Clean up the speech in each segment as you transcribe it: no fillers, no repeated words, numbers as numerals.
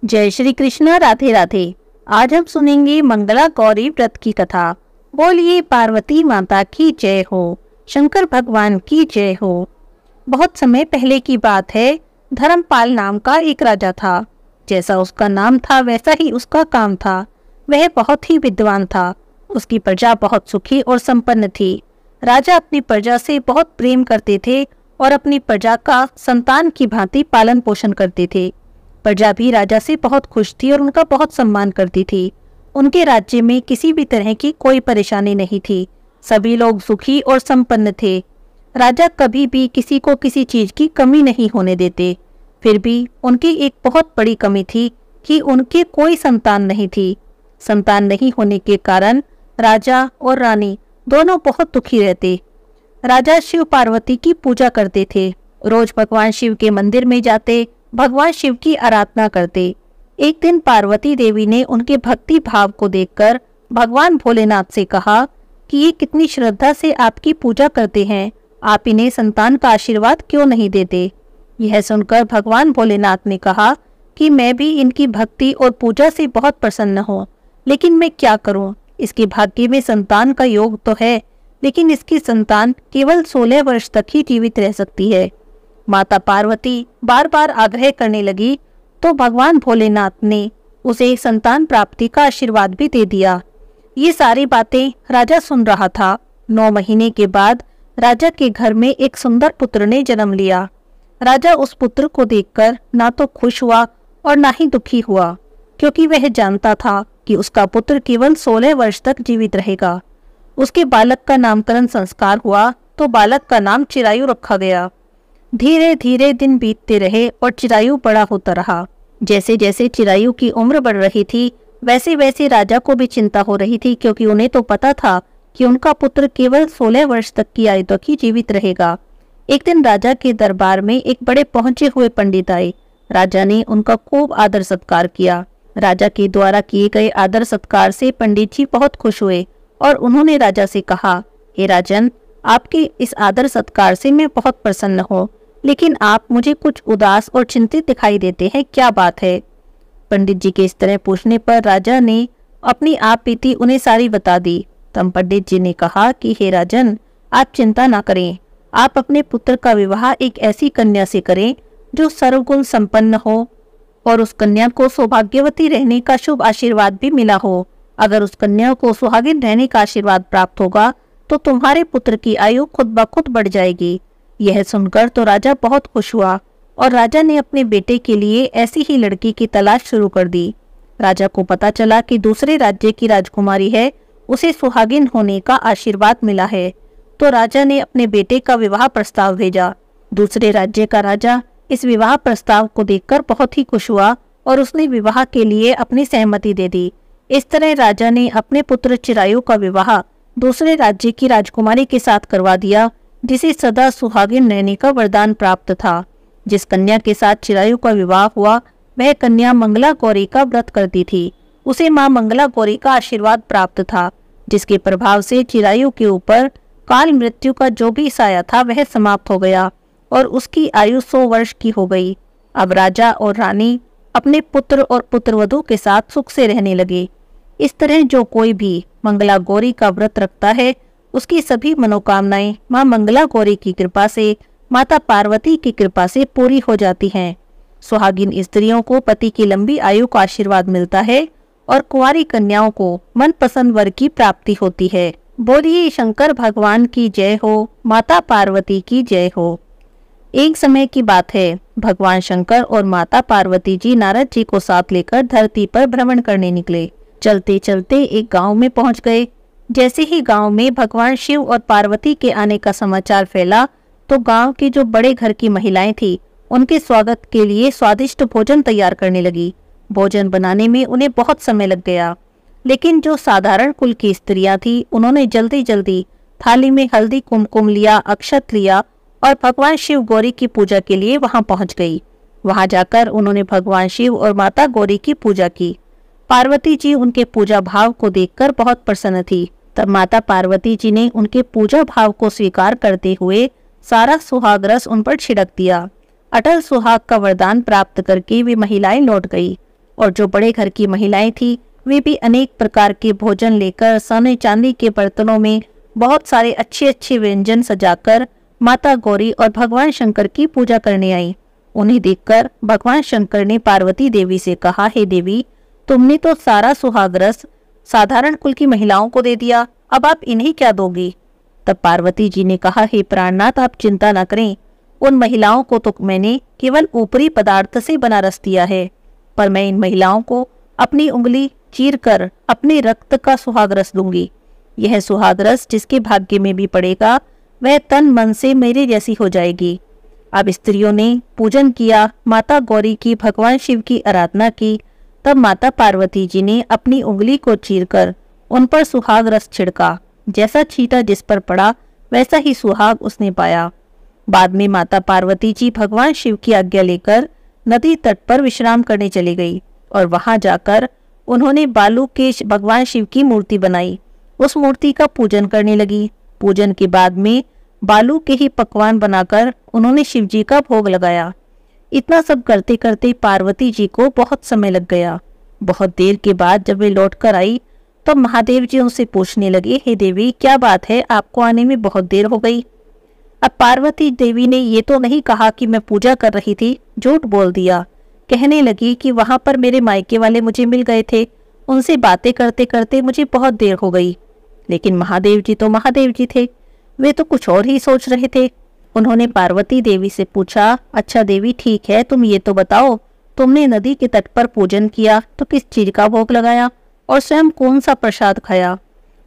जय श्री कृष्ण। राधे राधे। आज हम सुनेंगे मंगला गौरी व्रत की कथा। बोलिए पार्वती माता की जय हो, शंकर भगवान की जय हो। बहुत समय पहले की बात है। धर्मपाल नाम का एक राजा था। जैसा उसका नाम था वैसा ही उसका काम था। वह बहुत ही विद्वान था। उसकी प्रजा बहुत सुखी और संपन्न थी। राजा अपनी प्रजा से बहुत प्रेम करते थे और अपनी प्रजा का संतान की भांति पालन पोषण करते थे। प्रजा भी राजा से बहुत खुश थी और उनका बहुत सम्मान करती थी। उनके राज्य में किसी भी तरह की कोई परेशानी नहीं थी। सभी लोग सुखी और संपन्न थे। राजा कभी भी किसी को किसी चीज की कमी नहीं होने देते। फिर भी उनकी एक बहुत बड़ी कमी थी कि उनके कोई संतान नहीं थी। संतान नहीं होने के कारण राजा और रानी दोनों बहुत दुखी रहते। राजा शिव पार्वती की पूजा करते थे। रोज भगवान शिव के मंदिर में जाते, भगवान शिव की आराधना करते। एक दिन पार्वती देवी ने उनके भक्ति भाव को देखकर भगवान भोलेनाथ से कहा कि ये कितनी श्रद्धा से आपकी पूजा करते हैं, आप इन्हें संतान का आशीर्वाद क्यों नहीं देते। यह सुनकर भगवान भोलेनाथ ने कहा कि मैं भी इनकी भक्ति और पूजा से बहुत प्रसन्न हूँ, लेकिन मैं क्या करूँ। इसके भाग्य में संतान का योग तो है, लेकिन इसकी संतान केवल 16 वर्ष तक ही जीवित रह सकती है। माता पार्वती बार बार आग्रह करने लगी तो भगवान भोलेनाथ ने उसे संतान प्राप्ति का आशीर्वाद भी दे दिया। ये सारी बातें राजा सुन रहा था। 9 महीने के बाद राजा के घर में एक सुंदर पुत्र ने जन्म लिया। राजा उस पुत्र को देखकर ना तो खुश हुआ और ना ही दुखी हुआ, क्योंकि वह जानता था कि उसका पुत्र केवल 16 वर्ष तक जीवित रहेगा। उसके बालक का नामकरण संस्कार हुआ तो बालक का नाम चिरायु रखा गया। धीरे धीरे दिन बीतते रहे और चिरायु बड़ा होता रहा। जैसे जैसे चिरायु की उम्र बढ़ रही थी, वैसे वैसे राजा को भी चिंता हो रही थी, क्योंकि उन्हें तो पता था कि उनका पुत्र केवल 16 वर्ष तक की आयु तक ही जीवित रहेगा। एक दिन राजा के दरबार में एक बड़े पहुंचे हुए पंडित आए। राजा ने उनका खूब आदर सत्कार किया। राजा के द्वारा किए गए आदर सत्कार से पंडित जी बहुत खुश हुए और उन्होंने राजा से कहा, हे राजन, आपके इस आदर सत्कार से मैं बहुत प्रसन्न हूँ, लेकिन आप मुझे कुछ उदास और चिंतित दिखाई देते हैं, क्या बात है। पंडित जी के इस तरह पूछने पर राजा ने अपनी आप बीती उन्हें सारी बता दी। तब पंडित जी ने कहा कि हे राजन, आप चिंता ना करें। आप अपने पुत्र का विवाह एक ऐसी कन्या से करें जो सर्वगुण संपन्न हो और उस कन्या को सौभाग्यवती रहने का शुभ आशीर्वाद भी मिला हो। अगर उस कन्या को सुहागिन रहने का आशीर्वाद प्राप्त होगा तो तुम्हारे पुत्र की आयु खुद ब खुद बढ़ जाएगी। यह सुनकर तो राजा बहुत खुश हुआ और राजा ने अपने बेटे के लिए ऐसी ही लड़की की तलाश शुरू कर दी। राजा को पता चला कि दूसरे राज्य की राजकुमारी है, उसे सुहागिन होने का आशीर्वाद मिला है, तो राजा ने अपने बेटे का विवाह प्रस्ताव भेजा। दूसरे राज्य का राजा इस विवाह प्रस्ताव को देखकर बहुत ही खुश हुआ और उसने विवाह के लिए अपनी सहमति दे दी। इस तरह राजा ने अपने पुत्र चिरायु का विवाह दूसरे राज्य की राजकुमारी के साथ करवा दिया, जिसे सदा सुहागिन रहने का वरदान प्राप्त था। जिस कन्या के साथ चिरायु का विवाह हुआ वह कन्या मंगला गौरी का व्रत करती थी। उसे मां मंगला गौरी का आशीर्वाद प्राप्त था, जिसके प्रभाव से चिरायु के ऊपर काल मृत्यु का जो भी साया था वह समाप्त हो गया और उसकी आयु 100 वर्ष की हो गई। अब राजा और रानी अपने पुत्र और पुत्रवधू के साथ सुख से रहने लगे। इस तरह जो कोई भी मंगला गौरी का व्रत रखता है, उसकी सभी मनोकामनाएं मां मंगला गौरी की कृपा से, माता पार्वती की कृपा से पूरी हो जाती हैं। सुहागिन स्त्रियों को पति की लंबी आयु का आशीर्वाद मिलता है और कुंवारी कन्याओं को मनपसंद वर की प्राप्ति होती है। बोलिए शंकर भगवान की जय हो, माता पार्वती की जय हो। एक समय की बात है, भगवान शंकर और माता पार्वती जी नारद जी को साथ लेकर धरती पर भ्रमण करने निकले। चलते चलते एक गांव में पहुंच गए। जैसे ही गांव में भगवान शिव और पार्वती के आने का समाचार फैला तो गांव की जो बड़े घर की महिलाएं थी, उनके स्वागत के लिए स्वादिष्ट भोजन तैयार करने लगी। भोजन बनाने में उन्हें बहुत समय लग गया, लेकिन जो साधारण कुल की स्त्रियां थी, उन्होंने जल्दी जल्दी थाली में हल्दी कुमकुम लिया, अक्षत लिया और भगवान शिव गौरी की पूजा के लिए वहां पहुंच गई। वहां जाकर उन्होंने भगवान शिव और माता गौरी की पूजा की। पार्वती जी उनके पूजा भाव को देखकर बहुत प्रसन्न थी। तब माता पार्वती जी ने उनके पूजा भाव को स्वीकार करते हुए सारा सुहाग रस उन पर छिड़क दिया। अटल सुहाग का वरदान प्राप्त करके वे महिलाएं लौट गई। और जो बड़े घर की महिलाएं थी वे भी अनेक प्रकार के भोजन लेकर सोने चांदी के बर्तनों में बहुत सारे अच्छे अच्छे व्यंजन सजाकर माता गौरी और भगवान शंकर की पूजा करने आई। उन्हें देखकर भगवान शंकर ने पार्वती देवी से कहा, हे देवी, तुमने तो सारा सुहाग रस साधारण कुल की महिलाओं को दे दिया, अब आप इन्हें क्या दोगी? तब पार्वती जी ने कहा, हे प्राणनाथ, आप चिंता न करें, उन महिलाओं को तो मैंने केवल ऊपरी पदार्थ से बना रस दिया है, पर मैं इन महिलाओं को अपनी उंगली चीर कर अपने रक्त का सुहाग रस दूंगी। यह सुहाग रस जिसके भाग्य में भी पड़ेगा वह तन मन से मेरे जैसी हो जाएगी। अब स्त्रियों ने पूजन किया, माता गौरी की, भगवान शिव की आराधना की। तब माता पार्वती जी ने अपनी उंगली को चीरकर उन पर सुहाग रस छिड़का। जैसा छींटा जिस पर पड़ा वैसा ही सुहाग उसने पाया। बाद में माता पार्वती जी भगवान शिव की आज्ञा लेकर नदी तट पर विश्राम करने चली गई और वहां जाकर उन्होंने बालू के भगवान शिव की मूर्ति बनाई। उस मूर्ति का पूजन करने लगी। पूजन के बाद में बालू के ही पकवान बनाकर उन्होंने शिव जी का भोग लगाया। इतना सब करते करते पार्वती जी को बहुत समय लग गया। बहुत देर के बाद जब वे लौट कर आई तब महादेव जी उनसे पूछने लगे, हे देवी, क्या बात है, आपको आने में बहुत देर हो गई? अब पार्वती देवी ने ये तो नहीं कहा कि मैं पूजा कर रही थी, झूठ बोल दिया। कहने लगी कि वहां पर मेरे मायके वाले मुझे मिल गए थे, उनसे बातें करते करते मुझे बहुत देर हो गई। लेकिन महादेव जी तो महादेव जी थे, वे तो कुछ और ही सोच रहे थे। उन्होंने पार्वती देवी से पूछा, अच्छा देवी, ठीक है, तुम ये तो बताओ, तुमने नदी के तट पर पूजन किया तो किस चीज का भोग लगाया और स्वयं कौन सा प्रसाद खाया?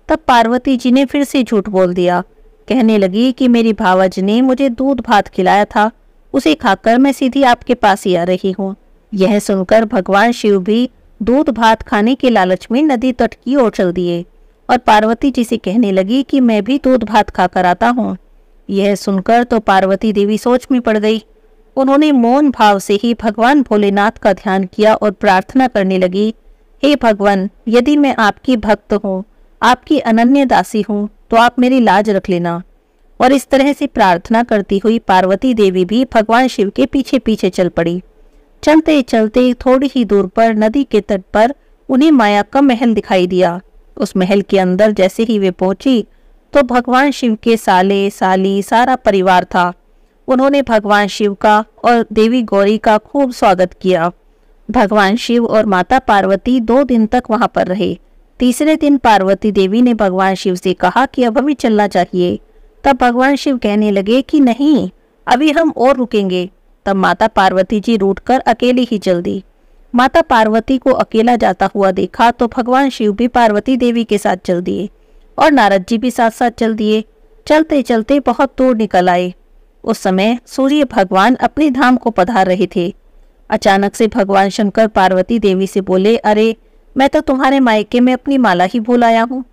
तब पार्वती जी ने फिर से झूठ बोल दिया। कहने लगी कि मेरी भावज ने मुझे दूध भात खिलाया था, उसे खाकर मैं सीधी आपके पास ही आ रही हूँ। यह सुनकर भगवान शिव भी दूध भात खाने के लालच में नदी तट की ओर चल दिए और पार्वती जी से कहने लगी कि मैं भी दूध भात खाकर आता हूँ। यह सुनकर तो पार्वती देवी सोच में पड़ गई। उन्होंने मौन भाव से ही भगवान भोलेनाथ का ध्यान किया और प्रार्थना करने लगी, हे भगवान, यदि मैं आपकी भक्त हूँ, आपकी अनन्य दासी हूँ, तो आप मेरी लाज रख लेना। और इस तरह से प्रार्थना करती हुई पार्वती देवी भी भगवान शिव के पीछे पीछे चल पड़ी। चलते चलते थोड़ी ही दूर पर नदी के तट पर उन्हें माया का महल दिखाई दिया। उस महल के अंदर जैसे ही वे पहुंची तो भगवान शिव के साले साली सारा परिवार था। उन्होंने भगवान शिव का और देवी गौरी का खूब स्वागत किया। भगवान शिव और माता पार्वती 2 दिन तक वहां पर रहे। तीसरे दिन पार्वती देवी ने भगवान शिव से कहा कि अब हमें चलना चाहिए। तब भगवान शिव कहने लगे कि नहीं, अभी हम और रुकेंगे। तब माता पार्वती जी रूठकर अकेली ही चल दी। माता पार्वती को अकेला जाता हुआ देखा तो भगवान शिव भी पार्वती देवी के साथ चल दिए और नारद जी भी साथ साथ चल दिए। चलते चलते बहुत दूर निकल आए। उस समय सूर्य भगवान अपने धाम को पधार रहे थे। अचानक से भगवान शंकर पार्वती देवी से बोले, अरे, मैं तो तुम्हारे मायके में अपनी माला ही भूल आया हूँ।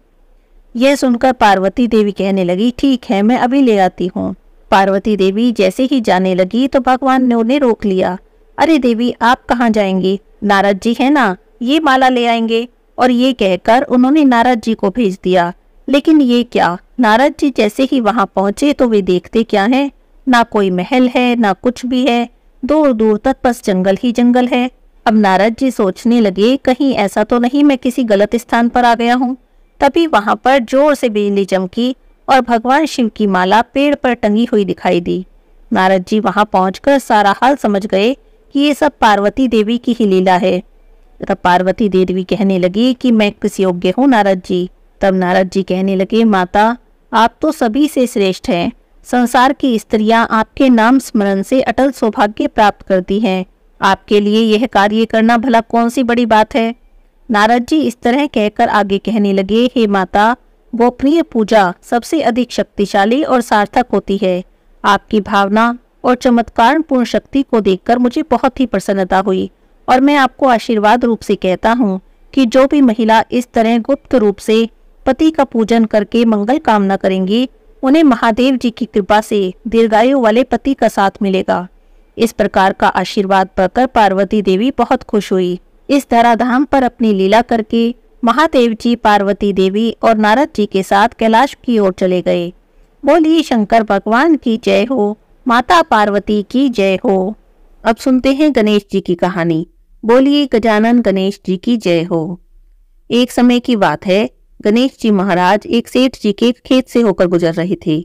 यह सुनकर पार्वती देवी कहने लगी, ठीक है, मैं अभी ले आती हूँ। पार्वती देवी जैसे ही जाने लगी तो भगवान ने उन्हें रोक लिया। अरे देवी, आप कहाँ जाएंगी? नारद जी है ना, ये माला ले आएंगे। और ये कहकर उन्होंने नारद जी को भेज दिया। लेकिन ये क्या, नारद जी जैसे ही वहां पहुंचे तो वे देखते क्या है, ना कोई महल है ना कुछ भी है, दूर दूर तक बस जंगल ही जंगल है। अब नारद जी सोचने लगे, कहीं ऐसा तो नहीं मैं किसी गलत स्थान पर आ गया हूँ। तभी वहां पर जोर से बिजली चमकी और भगवान शिव की माला पेड़ पर टंगी हुई दिखाई दी। नारद जी वहां पहुंचकर सारा हाल समझ गए कि ये सब पार्वती देवी की ही लीला है। तब पार्वती देवी कहने लगी कि मैं किस योग्य हूँ नारद जी? तब नारद जी कहने लगे, माता, आप तो सभी से श्रेष्ठ हैं। संसार की स्त्रियां आपके नाम स्मरण से अटल सौभाग्य प्राप्त करती हैं। आपके लिए यह कार्य करना भला कौन सी बड़ी बात है? नारद जी इस तरह कहकर आगे कहने लगे, हे माता, गोपनीय पूजा सबसे अधिक शक्तिशाली और सार्थक होती है। आपकी भावना और चमत्कारपूर्ण शक्ति को देखकर मुझे बहुत ही प्रसन्नता हुई और मैं आपको आशीर्वाद रूप से कहता हूँ कि जो भी महिला इस तरह गुप्त रूप से पति का पूजन करके मंगल कामना करेंगी, उन्हें महादेव जी की कृपा से दीर्घायु वाले पति का साथ मिलेगा। इस प्रकार का आशीर्वाद पाकर पार्वती देवी बहुत खुश हुई। इस धराधाम पर अपनी लीला करके महादेव जी पार्वती देवी और नारद जी के साथ कैलाश की ओर चले गए। बोलिए शंकर भगवान की जय हो, माता पार्वती की जय हो। अब सुनते हैं गणेश जी की कहानी। बोलिए गजानन गणेश जी की जय हो। एक समय की बात है, गणेश जी महाराज एक सेठ जी के खेत से होकर गुजर रहे थे।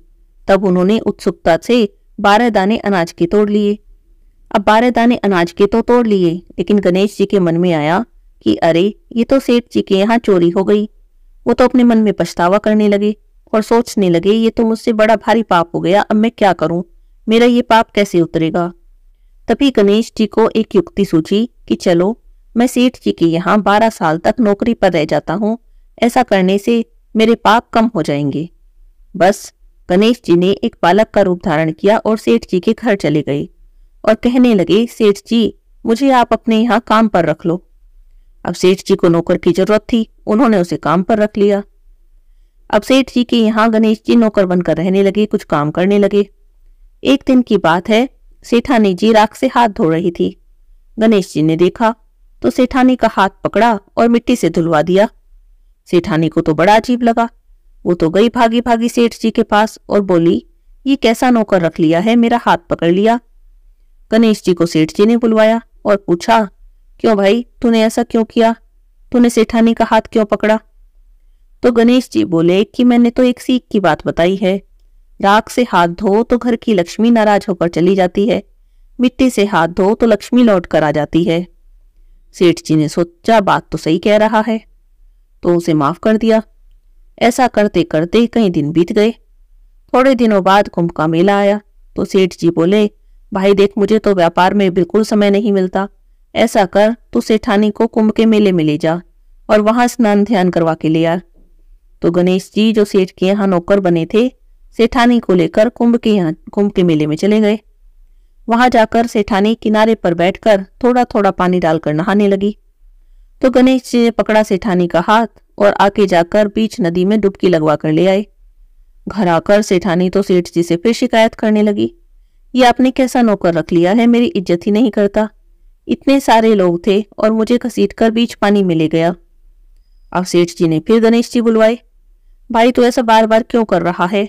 तब उन्होंने उत्सुकता से 12 दाने अनाज के तोड़ लिए। अब 12 दाने अनाज के तो तोड़ लिए, लेकिन गणेश जी के मन में आया कि अरे, ये तो सेठ जी के यहाँ चोरी हो गई। वो तो अपने मन में पछतावा करने लगे और सोचने लगे, ये तो मुझसे बड़ा भारी पाप हो गया, अब मैं क्या करूं, मेरा ये पाप कैसे उतरेगा। तभी गणेश जी को एक युक्ति सूझी कि चलो, मैं सेठ जी के यहाँ 12 साल तक नौकरी पर रह जाता हूँ, ऐसा करने से मेरे पाप कम हो जाएंगे। बस गणेश जी ने एक बालक का रूप धारण किया और सेठ जी के घर चले गए और कहने लगे, सेठ जी, मुझे आप अपने यहाँ काम पर रख लो। अब सेठ जी को नौकर की जरूरत थी, उन्होंने उसे काम पर रख लिया। अब सेठ जी के यहाँ गणेश जी नौकर बनकर रहने लगे, कुछ काम करने लगे। एक दिन की बात है, सेठानी जी राख से हाथ धो रही थी। गणेश जी ने देखा तो सेठानी का हाथ पकड़ा और मिट्टी से धुलवा दिया। सेठानी को तो बड़ा अजीब लगा। वो तो गई भागी भागी सेठ जी के पास और बोली, ये कैसा नौकर रख लिया है, मेरा हाथ पकड़ लिया। गणेश जी को सेठ जी ने बुलवाया और पूछा, क्यों भाई, तूने ऐसा क्यों किया, तूने सेठानी का हाथ क्यों पकड़ा। तो गणेश जी बोले कि मैंने तो एक सीख की बात बताई है, राख से हाथ धो तो घर की लक्ष्मी नाराज होकर चली जाती है, मिट्टी से हाथ धो तो लक्ष्मी लौट कर आ जाती है। सेठ जी ने सोचा, बात तो सही कह रहा है, तो उसे माफ कर दिया। ऐसा करते करते कई दिन बीत गए। थोड़े दिनों बाद कुंभ का मेला आया तो सेठ जी बोले, भाई देख, मुझे तो व्यापार में बिल्कुल समय नहीं मिलता, ऐसा कर तू सेठानी को कुंभ के मेले में ले जा और वहां स्नान ध्यान करवा के ले आ। तो गणेश जी, जो सेठ के यहाँ नौकर बने थे, सेठानी को लेकर कुंभ के मेले में चले गए। वहां जाकर सेठानी किनारे पर बैठकर थोड़ा थोड़ा पानी डालकर नहाने लगी। तो गणेश जी ने पकड़ा सेठानी का हाथ और आके जाकर बीच नदी में डुबकी लगवा कर ले आए। घर आकर सेठानी तो सेठ जी से फिर शिकायत करने लगी, ये आपने कैसा नौकर रख लिया है, मेरी इज्जत ही नहीं करता, इतने सारे लोग थे और मुझे घसीटकर बीच पानी में ले गया। अब सेठ जी ने फिर गणेश जी बुलवाए, भाई तू ऐसा बार बार क्यों कर रहा है।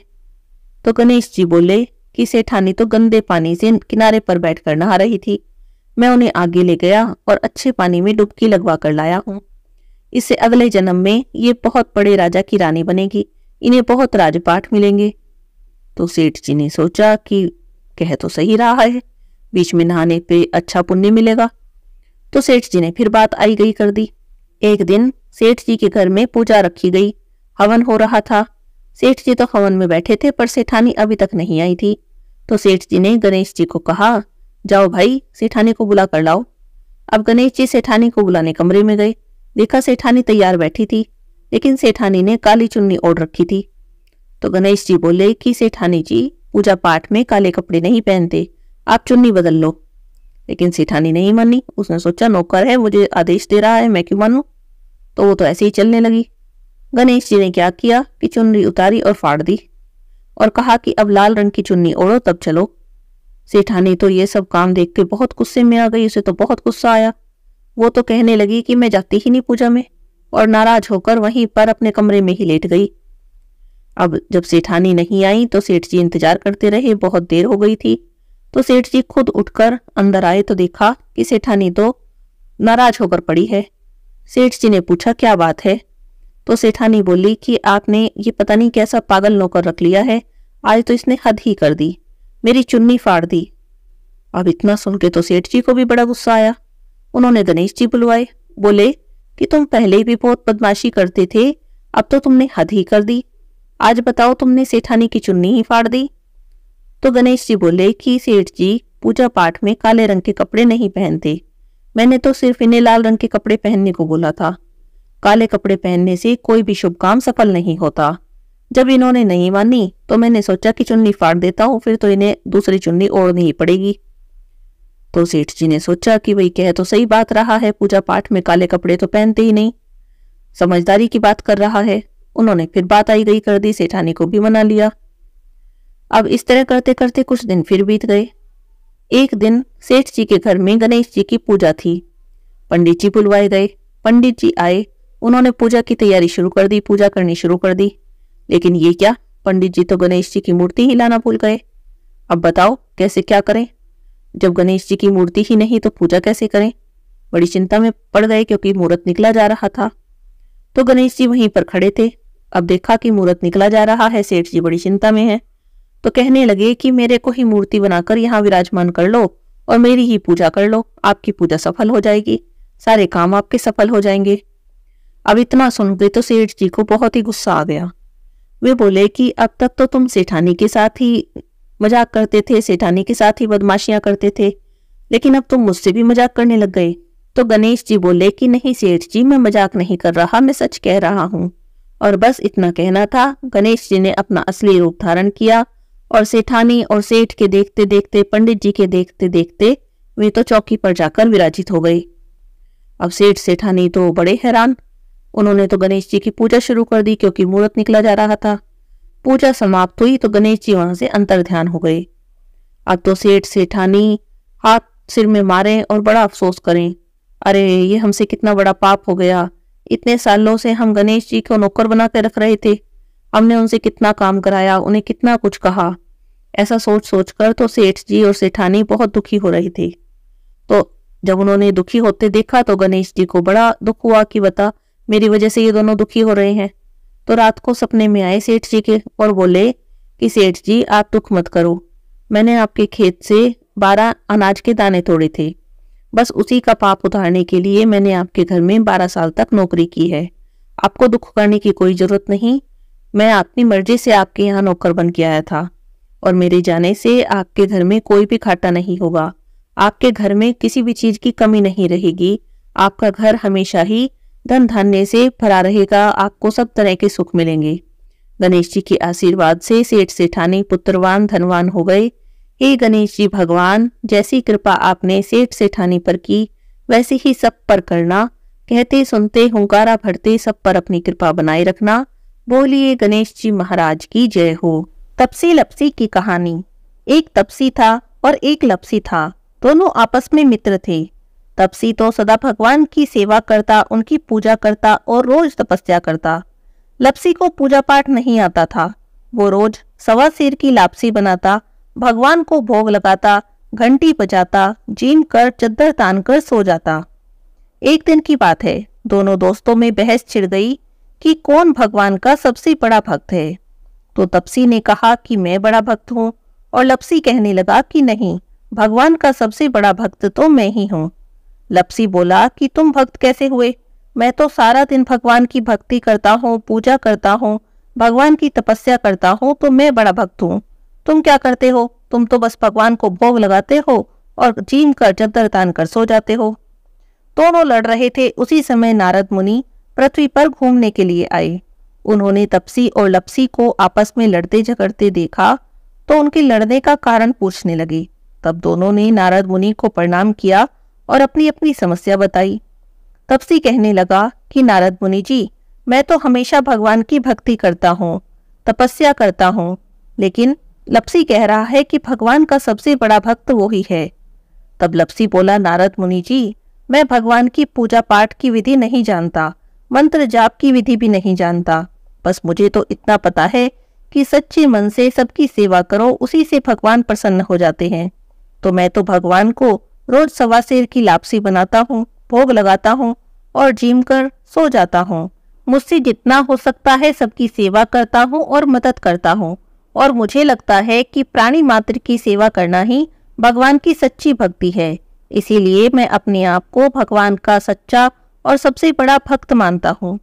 तो गणेश जी बोले कि सेठानी तो गंदे पानी से किनारे पर बैठकर नहा रही थी, मैं उन्हें आगे ले गया और अच्छे पानी में डुबकी लगवा कर लाया हूँ। इससे अगले जन्म में ये बहुत बड़े राजा की रानी बनेगी, इन्हें बहुत राजपाट मिलेंगे। तो सेठ जी ने सोचा कि कह तो सही रहा है, बीच में नहाने पे अच्छा पुण्य मिलेगा। तो सेठ जी ने फिर बात आई गई कर दी। एक दिन सेठ जी के घर में पूजा रखी गई, हवन हो रहा था। सेठ जी तो हवन में बैठे थे पर सेठानी अभी तक नहीं आई थी। तो सेठ जी ने गणेश जी को कहा, जाओ भाई, सेठानी को बुला कर लाओ। अब गणेश जी सेठानी को बुलाने कमरे में गए। देखा सेठानी तैयार बैठी थी, लेकिन सेठानी ने काली चुन्नी ओढ़ रखी थी। तो गणेश जी बोले कि सेठानी जी, पूजा पाठ में काले कपड़े नहीं पहनते, आप चुन्नी बदल लो। लेकिन सेठानी नहीं मानी। उसने सोचा, नौकर है, मुझे आदेश दे रहा है, मैं क्यों मानूं। तो वो तो ऐसे ही चलने लगी। गणेश जी ने क्या किया कि चुन्नी उतारी और फाड़ दी और कहा कि अब लाल रंग की चुन्नी ओढ़ो तब चलो। सेठानी तो ये सब काम देख के बहुत गुस्से में आ गई, उसे तो बहुत गुस्सा आया। वो तो कहने लगी कि मैं जाती ही नहीं पूजा में, और नाराज होकर वहीं पर अपने कमरे में ही लेट गई। अब जब सेठानी नहीं आई तो सेठ जी इंतजार करते रहे, बहुत देर हो गई थी। तो सेठ जी खुद उठकर अंदर आए तो देखा कि सेठानी तो नाराज होकर पड़ी है। सेठ जी ने पूछा, क्या बात है। तो सेठानी बोली कि आपने ये पता नहीं कैसा पागल नौकर रख लिया है, आज तो इसने हद ही कर दी, मेरी चुन्नी फाड़ दी। अब इतना सुन के तो सेठ जी को भी बड़ा गुस्सा आया। उन्होंने गणेश जी बुलवाए, बोले कि तुम पहले भी बहुत बदमाशी करते थे, अब तो तुमने हद ही कर दी, आज बताओ तुमने सेठानी की चुन्नी ही फाड़ दी। तो गणेश जी बोले कि सेठ जी, पूजा पाठ में काले रंग के कपड़े नहीं पहनते, मैंने तो सिर्फ इन्हें लाल रंग के कपड़े पहनने को बोला था। काले कपड़े पहनने से कोई भी शुभ काम सफल नहीं होता। जब इन्होंने नहीं मानी तो मैंने सोचा कि चुन्नी फाड़ देता हूँ, फिर तो इन्हें दूसरी चुन्नी ओढ़नी ही पड़ेगी। तो सेठ जी ने सोचा कि वही कह तो सही बात रहा है, पूजा पाठ में काले कपड़े तो पहनते ही नहीं, समझदारी की बात कर रहा है। उन्होंने फिर बात आई गई कर दी, सेठानी को भी मना लिया। अब इस तरह करते करते कुछ दिन फिर बीत गए। एक दिन सेठ जी के घर में गणेश जी की पूजा थी। पंडित जी बुलवाए गए। पंडित जी आए, उन्होंने पूजा की तैयारी शुरू कर दी, पूजा करनी शुरू कर दी। लेकिन ये क्या, पंडित जी तो गणेश जी की मूर्ति ही लाना भूल गए। अब बताओ कैसे क्या करें, जब गणेश जी की मूर्ति ही नहीं तो पूजा कैसे करें। बड़ी चिंता में पड़ गए क्योंकि मुहूर्त निकला जा रहा था। तो गणेश जी वहीं पर खड़े थे। अब देखा कि मुहूर्त निकला जा रहा है, सेठ जी बड़ी चिंता में है, तो कहने लगे कि मेरे को ही मूर्ति बनाकर यहाँ विराजमान कर लो और मेरी ही पूजा कर लो, आपकी पूजा सफल हो जाएगी, सारे काम आपके सफल हो जाएंगे। अब इतना सुन के तो सेठ जी को बहुत ही गुस्सा आ गया। वे बोले कि अब तक तो तुम सेठानी के साथ ही मजाक करते थे, सेठानी के साथ ही बदमाशियां करते थे, लेकिन अब तुम मुझसे भी मजाक करने लग गए। तो गणेश जी बोले कि नहीं सेठ जी, मैं मजाक नहीं कर रहा, मैं सच कह रहा हूँ। और बस इतना कहना था। गणेश जी ने अपना असली रूप धारण किया और सेठानी और सेठ के देखते देखते, पंडित जी के देखते देखते वे तो चौकी पर जाकर विराजित हो गई। अब सेठ सेठानी तो बड़े हैरान। उन्होंने तो गणेश जी की पूजा शुरू कर दी क्योंकि मुहूर्त निकला जा रहा था। पूजा समाप्त हुई तो गणेश जी वहां से अंतर्ध्यान हो गए। अब तो सेठ सेठानी हाथ सिर में मारे और बड़ा अफसोस करें, अरे ये हमसे कितना बड़ा पाप हो गया। इतने सालों से हम गणेश जी को नौकर बना के रख रहे थे, हमने उनसे कितना काम कराया, उन्हें कितना कुछ कहा। ऐसा सोच सोच कर तो सेठ जी और सेठानी बहुत दुखी हो रही थी। तो जब उन्होंने दुखी होते देखा तो गणेश जी को बड़ा दुख हुआ कि बता, मेरी वजह से ये दोनों दुखी हो रहे हैं। तो रात को सपने में आए सेठ जी के और बोले कि सेठ जी आप दुख मत करो, मैंने आपके खेत से 12 अनाज के दाने तोड़े थे, बस उसी का पाप उतारने के लिए मैंने आपके घर में 12 साल तक नौकरी की है। आपको दुख करने की कोई जरूरत नहीं, मैं अपनी मर्जी से आपके यहाँ नौकर बन के आया था और मेरे जाने से आपके घर में कोई भी घाटा नहीं होगा, आपके घर में किसी भी चीज की कमी नहीं रहेगी, आपका घर हमेशा ही धन धान्य से भरा रहेगा, आपको सब तरह के सुख मिलेंगे। गणेश जी के आशीर्वाद से सेठ सेठानी पुत्रवान धनवान हो गए। हे गणेश जी भगवान, जैसी कृपा आपने सेठ सेठानी पर की वैसे ही सब पर करना, कहते सुनते हुंकारा भरते सब पर अपनी कृपा बनाए रखना। बोलिए गणेश जी महाराज की जय हो। तपसी लपसी की कहानी। एक तपसी था और एक लपसी था, दोनों आपस में मित्र थे। तपसी तो सदा भगवान की सेवा करता, उनकी पूजा करता और रोज तपस्या करता। लपसी को पूजा पाठ नहीं आता था, वो रोज 1.25 सेर की लापसी बनाता, भगवान को भोग लगाता, घंटी बजाता, जीम कर चद्दर तान कर सो जाता। एक दिन की बात है, दोनों दोस्तों में बहस छिड़ गई कि कौन भगवान का सबसे बड़ा भक्त है। तो तपसी ने कहा कि मैं बड़ा भक्त हूँ और लपसी कहने लगा कि नहीं, भगवान का सबसे बड़ा भक्त तो मैं ही हूँ। लपसी बोला कि तुम भक्त कैसे हुए, मैं तो सारा दिन भगवान की भक्ति करता हूँ, पूजा करता हूँ, भगवान की तपस्या करता हूँ, तो मैं बड़ा भक्त हूँ। तुम क्या करते हो, तुम तो बस भगवान को भोग लगाते हो और जीम कर चद्दर तान कर सो जाते हो। दोनों लड़ रहे थे। उसी समय नारद मुनि पृथ्वी पर घूमने के लिए आए। उन्होंने तपसी और लपसी को आपस में लड़ते झगड़ते देखा तो उनके लड़ने का कारण पूछने लगे। तब दोनों ने नारद मुनि को प्रणाम किया और अपनी अपनी समस्या बताई। तपसी कहने लगा कि नारद मुनि जी, मैं तो हमेशा भगवान की भक्ति करता हूँ, तपस्या करता हूँ, लेकिन लपसी कह रहा है कि भगवान का सबसे बड़ा भक्त वो ही है। तब लपसी बोला, नारद मुनि जी, मैं भगवान की पूजा पाठ की विधि नहीं जानता, मंत्र जाप की विधि भी नहीं जानता, बस मुझे तो इतना पता है कि सच्चे मन से सबकी सेवा करो, उसी से भगवान प्रसन्न हो जाते हैं। तो मैं तो भगवान को रोज 1.25 सेर की लापसी बनाता हूँ, भोग लगाता हूँ और जीम कर सो जाता हूँ। मुझसे जितना हो सकता है सबकी सेवा करता हूँ और मदद करता हूँ, और मुझे लगता है कि प्राणी मात्र की सेवा करना ही भगवान की सच्ची भक्ति है। इसीलिए मैं अपने आप को भगवान का सच्चा और सबसे बड़ा भक्त मानता हूँ।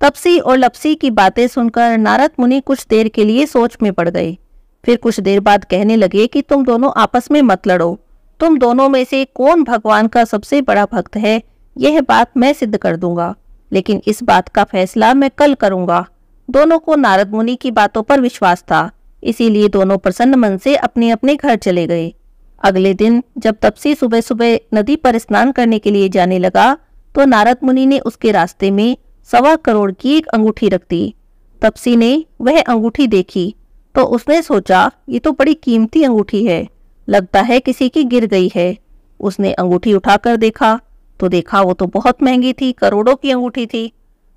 तपसी और लपसी की बातें सुनकर नारद मुनि कुछ देर के लिए सोच में पड़ गए। फिर कुछ देर बाद कहने लगे कि तुम दोनों आपस में मत लड़ो, तुम दोनों में से कौन भगवान का सबसे बड़ा भक्त है यह बात मैं सिद्ध कर दूंगा, लेकिन इस बात का फैसला मैं कल करूंगा। दोनों को नारद मुनि की बातों पर विश्वास था, इसीलिए दोनों प्रसन्न मन से अपने अपने घर चले गए। अगले दिन जब तपसी सुबह सुबह नदी पर स्नान करने के लिए जाने लगा तो नारद मुनि ने उसके रास्ते में 1.25 करोड़ की एक अंगूठी रख दी। तपसी ने वह अंगूठी देखी तो उसने सोचा, ये तो बड़ी कीमती अंगूठी है, लगता है किसी की गिर गई है। उसने अंगूठी उठाकर देखा तो देखा वो तो बहुत महंगी थी, करोड़ों की अंगूठी थी।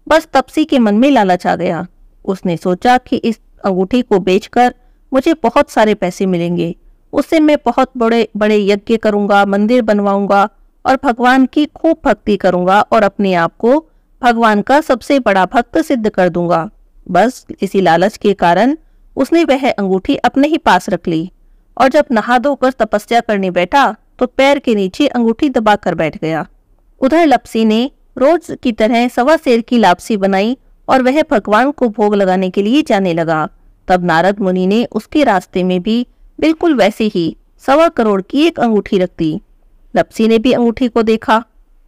बस तपसी के मन में लालच आ गया। उसने सोचा कि इस अंगूठी को बेचकर मुझे बहुत सारे पैसे मिलेंगे, उससे मैं बहुत बड़े बड़े यज्ञ करूंगा, मंदिर बनवाऊंगा और भगवान की खूब भक्ति करूंगा और अपने आप को भगवान का सबसे बड़ा भक्त सिद्ध कर दूंगा। बस इसी लालच के कारण उसने वह अंगूठी अपने ही पास रख ली और जब नहा धोकर तपस्या करने बैठा तो पैर के नीचे अंगूठी दबाकर बैठ गया। उधर लपसी ने रोज की तरह 1.25 सेर की लापसी बनाई और वह भगवान को भोग लगाने के लिए जाने लगा। तब नारद मुनि ने उसके रास्ते में भी बिल्कुल वैसे ही 1.25 करोड़ की एक अंगूठी रख दी। लपसी ने भी अंगूठी को देखा,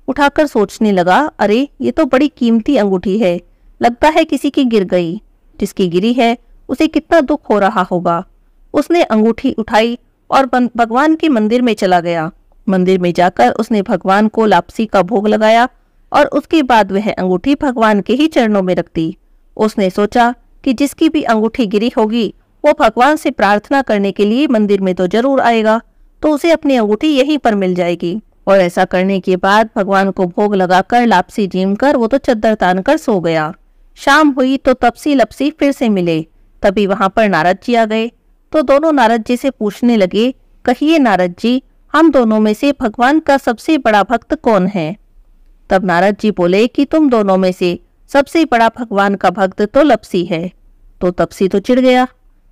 उठाकर सोचने लगा, अरे ये तो बड़ी कीमती अंगूठी है, लगता है किसी की गिर गई। जिसकी गिरी है उसे कितना दुख हो रहा होगा। उसने अंगूठी उठाई और भगवान के मंदिर में चला गया। मंदिर में जाकर उसने भगवान को लापसी का भोग लगाया और उसके बाद वह अंगूठी भगवान के ही चरणों में रख दी। उसने सोचा कि जिसकी भी अंगूठी गिरी होगी वो भगवान से प्रार्थना करने के लिए मंदिर में तो जरूर आएगा, तो उसे अपनी अंगूठी यहीं पर मिल जाएगी। और ऐसा करने के बाद भगवान को भोग लगाकर लापसी जीम कर वो तो चद्दर तान कर सो गया। शाम हुई तो तपसी लपसी फिर से मिले। तभी वहां पर नारद जी आ गए तो दोनों नारद जी से पूछने लगे, कहिए नारद जी, हम दोनों में से भगवान का सबसे बड़ा भक्त कौन है? तब नारद जी बोले कि तुम दोनों में से सबसे बड़ा भगवान का भक्त तो लपसी है। तो तपसी तो चिढ़ गया,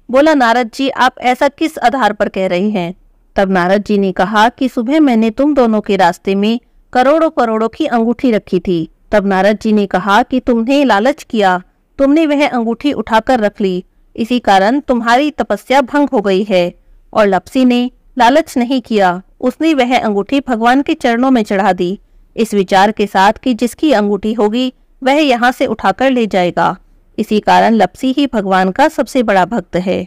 बोला, नारद जी आप ऐसा किस आधार पर कह रहे हैं? तब नारद जी ने कहा कि सुबह मैंने तुम दोनों के रास्ते में करोड़ों करोड़ों की अंगूठी रखी थी। तब नारद जी ने कहा कि तुमने लालच किया, तुमने वह अंगूठी उठाकर रख ली, इसी कारण तुम्हारी तपस्या भंग हो गई है। और लपसी ने लालच नहीं किया, उसने वह अंगूठी भगवान के चरणों में चढ़ा दी, इस विचार के साथ कि जिसकी अंगूठी होगी वह यहाँ से उठाकर ले जाएगा। इसी कारण लपसी ही भगवान का सबसे बड़ा भक्त है।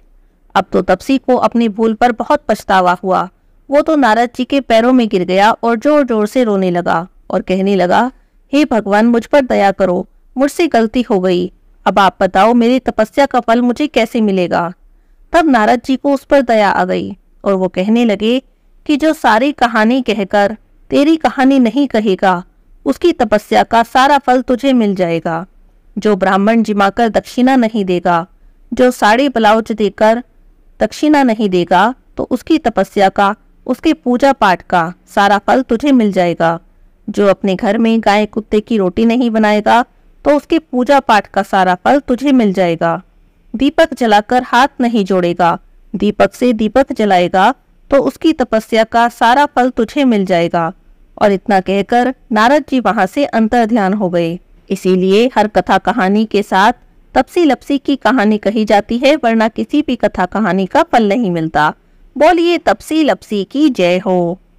अब तो तपसी को अपनी भूल पर बहुत पछतावा हुआ। वो तो नारद जी के पैरों में गिर गया और जोर जोर से रोने लगा और कहने लगा, हे भगवान मुझ पर दया करो, मुझसे गलती हो गई, अब आप बताओ मेरी तपस्या का फल मुझे कैसे मिलेगा? तब नारद जी को उस पर दया आ गई और वो कहने लगे कि जो सारी कहानी कहकर तेरी कहानी नहीं कहेगा उसकी तपस्या का सारा फल तुझे मिल जाएगा। जो ब्राह्मण जिमाकर दक्षिणा नहीं देगा, जो साड़ी ब्लाउज देकर दक्षिणा नहीं देगा, तो उसकी तपस्या का, उसके पूजा पाठ का सारा फल तुझे मिल जाएगा। जो अपने घर में गाय कुत्ते की रोटी नहीं बनाएगा तो उसके पूजा पाठ का सारा फल तुझे मिल जाएगा। दीपक जलाकर हाथ नहीं जोड़ेगा, दीपक से दीपक जलाएगा तो उसकी तपस्या का सारा फल तुझे मिल जाएगा। और इतना कहकर नारद जी वहां से अंतर्ध्यान हो गए। इसीलिए हर कथा कहानी के साथ तपसी लपसी की कहानी कही जाती है, वरना किसी भी कथा कहानी का फल नहीं मिलता। बोलिए तपसी लपसी की जय हो।